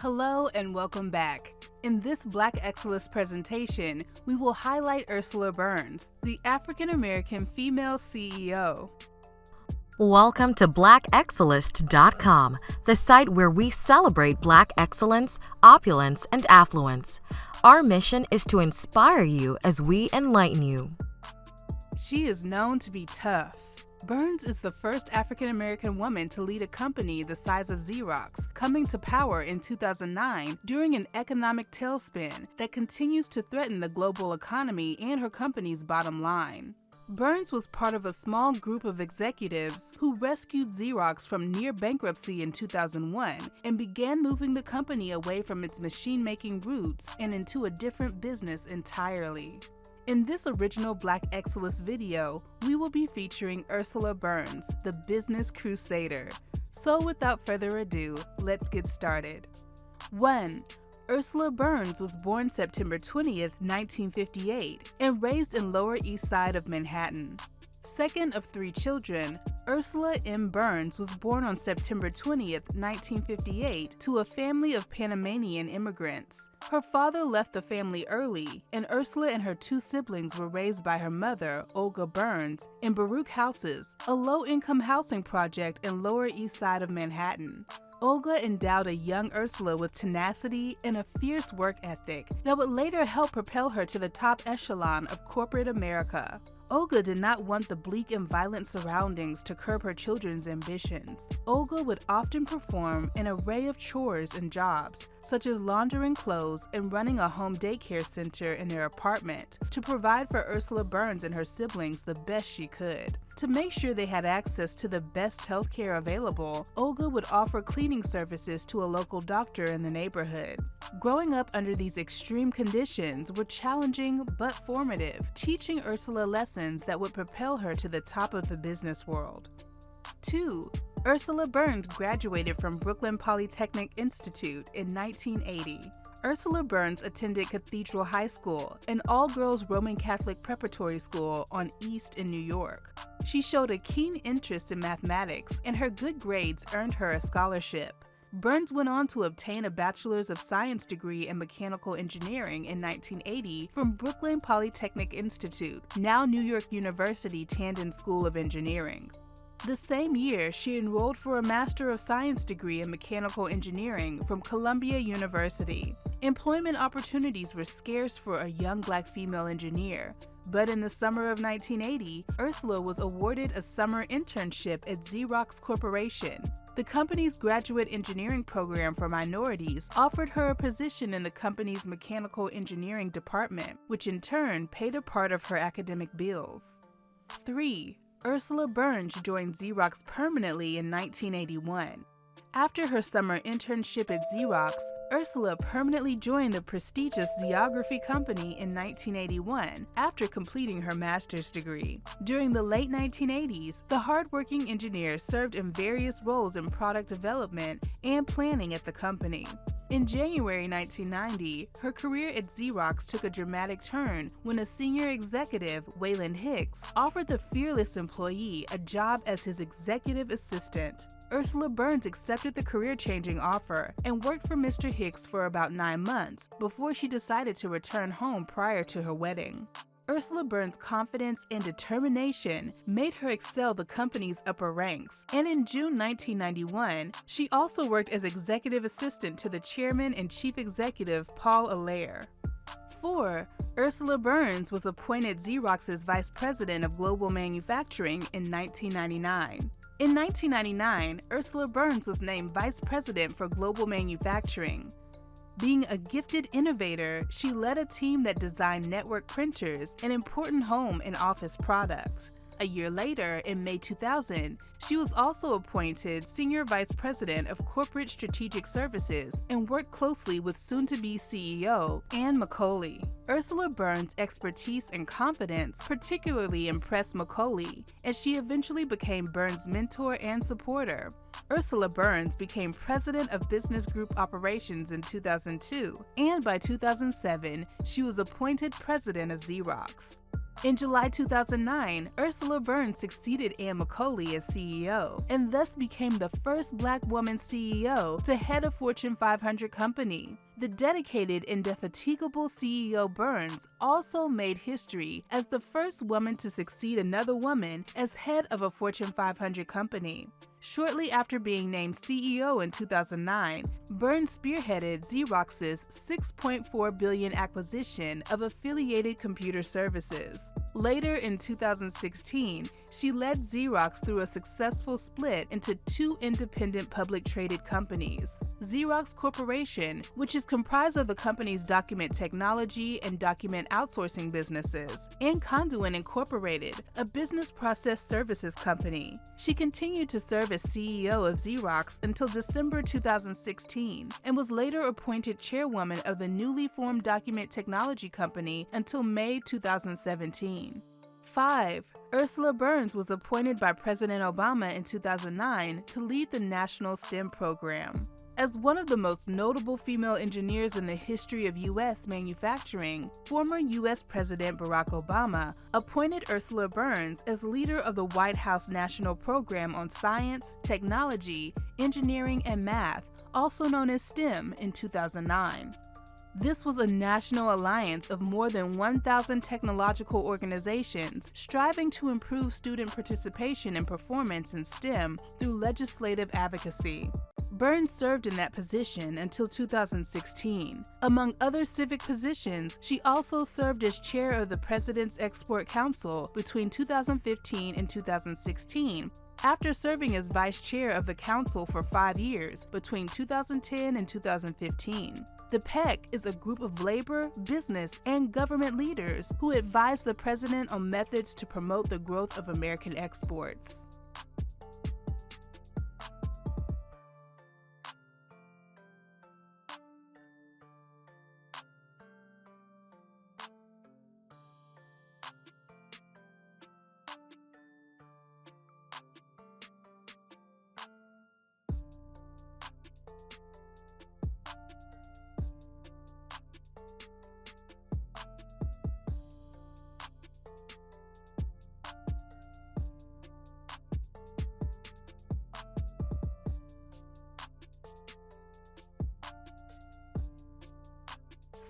Hello and welcome back. In this blackexcellist presentation, we will highlight Ursula Burns, the African-American female CEO. Welcome to blackexellist.com, the site where we celebrate Black excellence, opulence, and affluence. Our mission is to inspire you as we enlighten you. She is known to be tough. Burns is the first African-American woman to lead a company the size of Xerox, coming to power in 2009 during an economic tailspin that continues to threaten the global economy and her company's bottom line. Burns was part of a small group of executives who rescued Xerox from near bankruptcy in 2001 and began moving the company away from its machine-making roots and into a different business entirely. In this original blackexcellist video, we will be featuring Ursula Burns, the business crusader. So without further ado, let's get started. 1. Ursula Burns was born September 20th, 1958, and raised in Lower East Side of Manhattan. Second of 3 children, Ursula M. Burns was born on September 20th, 1958, to a family of Panamanian immigrants. Her father left the family early, and Ursula and her 2 siblings were raised by her mother, Olga Burns, in Baruch Houses, a low-income housing project in Lower East Side of Manhattan. Olga endowed a young Ursula with tenacity and a fierce work ethic that would later help propel her to the top echelon of corporate America. Olga did not want the bleak and violent surroundings to curb her children's ambitions. Olga would often perform an array of chores and jobs, such as laundering clothes and running a home daycare center in their apartment, to provide for Ursula Burns and her siblings the best she could. To make sure they had access to the best health care available, Olga would offer cleaning services to a local doctor in the neighborhood. Growing up under these extreme conditions were challenging but formative, teaching Ursula lessons that would propel her to the top of the business world. 2. Ursula Burns graduated from Brooklyn Polytechnic Institute in 1980. Ursula Burns attended Cathedral High School, an all-girls Roman Catholic preparatory school on East in New York. She showed a keen interest in mathematics, and her good grades earned her a scholarship. Burns went on to obtain a Bachelor's of Science degree in Mechanical Engineering in 1980 from Brooklyn Polytechnic Institute, now New York University Tandon School of Engineering. The same year, she enrolled for a Master of Science degree in Mechanical Engineering from Columbia University. Employment opportunities were scarce for a young Black female engineer, but in the summer of 1980, Ursula was awarded a summer internship at Xerox Corporation. The company's graduate engineering program for minorities offered her a position in the company's mechanical engineering department, which in turn paid a part of her academic bills. 3. Ursula Burns joined Xerox permanently in 1981. After her summer internship at Xerox, Ursula permanently joined the prestigious Xeography company in 1981 after completing her master's degree. During the late 1980s, the hardworking engineer served in various roles in product development and planning at the company. In January 1990, her career at Xerox took a dramatic turn when a senior executive, Wayland Hicks, offered the fearless employee a job as his executive assistant. Ursula Burns accepted the career-changing offer and worked for Mr. Hicks for about 9 months before she decided to return home prior to her wedding. Ursula Burns' confidence and determination made her excel the company's upper ranks, and in June 1991, she also worked as executive assistant to the chairman and chief executive Paul Allaire. 4. Ursula Burns was appointed Xerox's vice president of global manufacturing in 1999. In 1999, Ursula Burns was named vice president for global manufacturing. Being a gifted innovator, she led a team that designed network printers and important home and office products. A year later, in May 2000, she was also appointed Senior Vice President of Corporate Strategic Services and worked closely with soon-to-be CEO Ann Macaulay. Ursula Burns' expertise and confidence particularly impressed Macaulay, as she eventually became Burns' mentor and supporter. Ursula Burns became President of Business Group Operations in 2002, and by 2007, she was appointed President of Xerox. In July 2009, Ursula Burns succeeded Ann McCauley as CEO and thus became the first Black woman CEO to head a Fortune 500 company. The dedicated, indefatigable CEO Burns also made history as the first woman to succeed another woman as head of a Fortune 500 company. Shortly after being named CEO in 2009, Burns spearheaded Xerox's $6.4 billion acquisition of Affiliated Computer Services. Later in 2016, she led Xerox through a successful split into two independent public traded companies: Xerox Corporation, which is comprised of the company's document technology and document outsourcing businesses, and Conduent Incorporated, a business process services company. She continued to serve as CEO of Xerox until December 2016 and was later appointed chairwoman of the newly formed document technology company until May 2017. 5. Ursula Burns was appointed by President Obama in 2009 to lead the National STEM program. As one of the most notable female engineers in the history of U.S. manufacturing, former U.S. President Barack Obama appointed Ursula Burns as leader of the White House National Program on Science, Technology, Engineering, and Math, also known as STEM, in 2009. This was a national alliance of more than 1,000 technological organizations striving to improve student participation and performance in STEM through legislative advocacy. Burns served in that position until 2016. Among other civic positions, she also served as chair of the President's Export Council between 2015 and 2016, after serving as vice chair of the council for 5 years between 2010 and 2015. The PEC is a group of labor, business, and government leaders who advise the president on methods to promote the growth of American exports.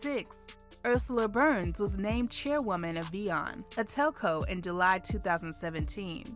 Six. Ursula Burns was named chairwoman of Vion, a telco, in July 2017.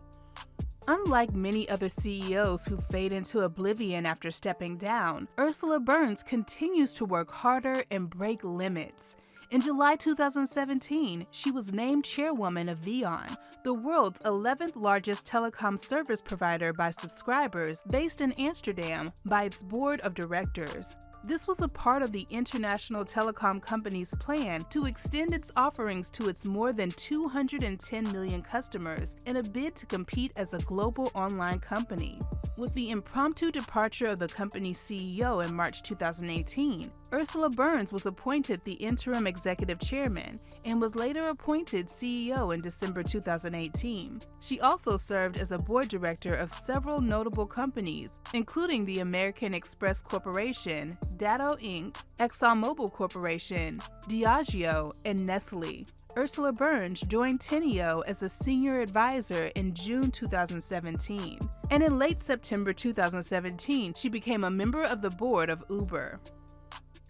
Unlike many other CEOs who fade into oblivion after stepping down, Ursula Burns continues to work harder and break limits. In July 2017, she was named chairwoman of Vion, the world's 11th largest telecom service provider by subscribers, based in Amsterdam, by its board of directors. This was a part of the international telecom company's plan to extend its offerings to its more than 210 million customers in a bid to compete as a global online company. With the impromptu departure of the company's CEO in March 2018, Ursula Burns was appointed the interim executive chairman and was later appointed CEO in December 2018. She also served as a board director of several notable companies, including the American Express Corporation, Datto Inc., ExxonMobil Corporation, Diageo, and Nestle. Ursula Burns joined Teneo as a senior advisor in June 2017, and in late September 2017, she became a member of the board of Uber.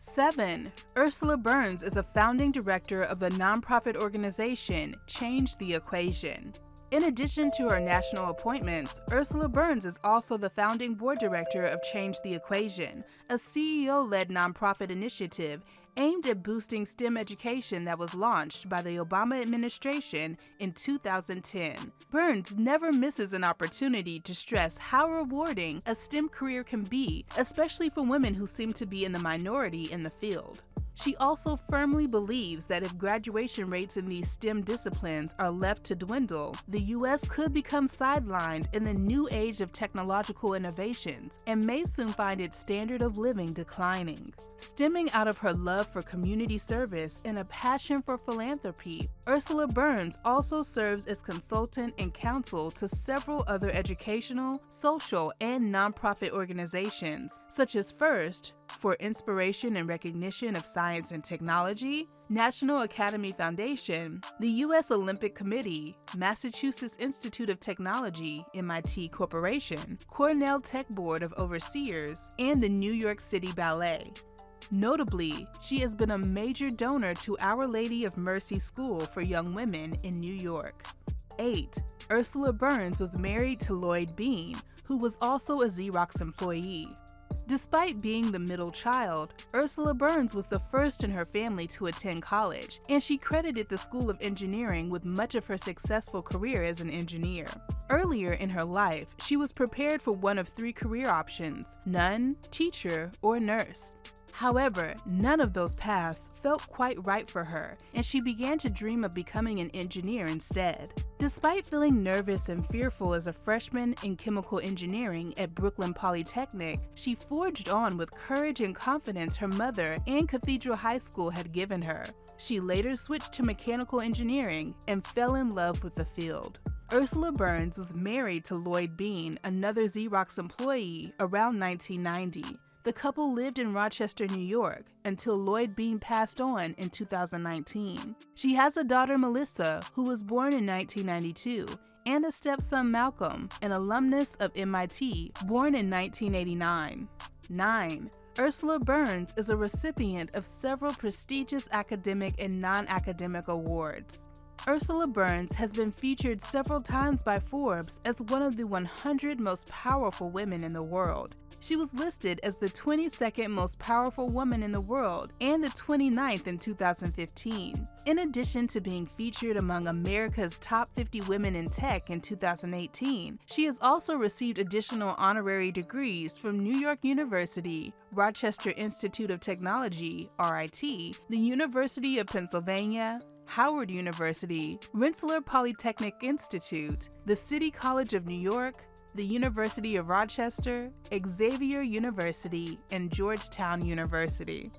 7. Ursula Burns is a founding director of the nonprofit organization Change the Equation. In addition to her national appointments, Ursula Burns is also the founding board director of Change the Equation, a CEO-led nonprofit initiative aimed at boosting STEM education that was launched by the Obama administration in 2010. Burns never misses an opportunity to stress how rewarding a STEM career can be, especially for women who seem to be in the minority in the field. She also firmly believes that if graduation rates in these STEM disciplines are left to dwindle, the U.S. could become sidelined in the new age of technological innovations and may soon find its standard of living declining. Stemming out of her love for community service and a passion for philanthropy, Ursula Burns also serves as consultant and counsel to several other educational, social, and nonprofit organizations, such as FIRST, for Inspiration and Recognition of Science and Technology, National Academy Foundation, the U.S. Olympic Committee, Massachusetts Institute of Technology, MIT Corporation, Cornell Tech Board of Overseers, and the New York City Ballet. Notably, she has been a major donor to Our Lady of Mercy School for Young Women in New York. 8. Ursula Burns was married to Lloyd Bean, who was also a Xerox employee. Despite being the middle child, Ursula Burns was the first in her family to attend college, and she credited the School of Engineering with much of her successful career as an engineer. Earlier in her life, she was prepared for one of 3 career options: nun, teacher, or nurse. However, none of those paths felt quite right for her, and she began to dream of becoming an engineer instead. Despite feeling nervous and fearful as a freshman in chemical engineering at Brooklyn Polytechnic, she forged on with courage and confidence her mother and Cathedral High School had given her. She later switched to mechanical engineering and fell in love with the field. Ursula Burns was married to Lloyd Bean, another Xerox employee, around 1990. The couple lived in Rochester, New York, until Lloyd Bean passed on in 2019. She has a daughter, Melissa, who was born in 1992, and a stepson, Malcolm, an alumnus of MIT, born in 1989. 9. Ursula Burns is a recipient of several prestigious academic and non-academic awards. Ursula Burns has been featured several times by Forbes as one of the 100 most powerful women in the world. She was listed as the 22nd most powerful woman in the world and the 29th in 2015. In addition to being featured among America's top 50 women in tech in 2018, she has also received additional honorary degrees from New York University, Rochester Institute of Technology, RIT, the University of Pennsylvania, Howard University, Rensselaer Polytechnic Institute, the City College of New York, the University of Rochester, Xavier University, and Georgetown University.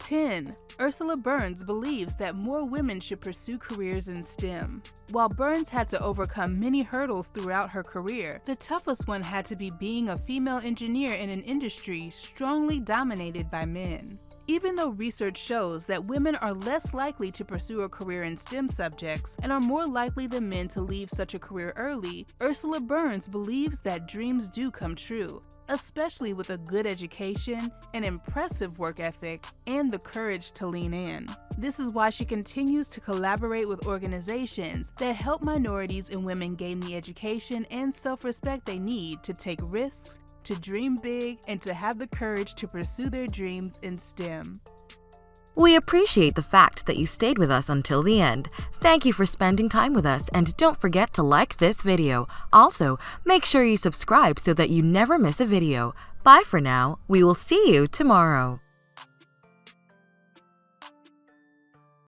10. Ursula Burns believes that more women should pursue careers in STEM. While Burns had to overcome many hurdles throughout her career, the toughest one had to be being a female engineer in an industry strongly dominated by men. Even though research shows that women are less likely to pursue a career in STEM subjects and are more likely than men to leave such a career early, Ursula Burns believes that dreams do come true, especially with a good education, an impressive work ethic, and the courage to lean in. This is why she continues to collaborate with organizations that help minorities and women gain the education and self-respect they need to take risks, to dream big, and to have the courage to pursue their dreams in STEM. We appreciate the fact that you stayed with us until the end. Thank you for spending time with us, and don't forget to like this video. Also, make sure you subscribe so that you never miss a video. Bye for now. We will see you tomorrow.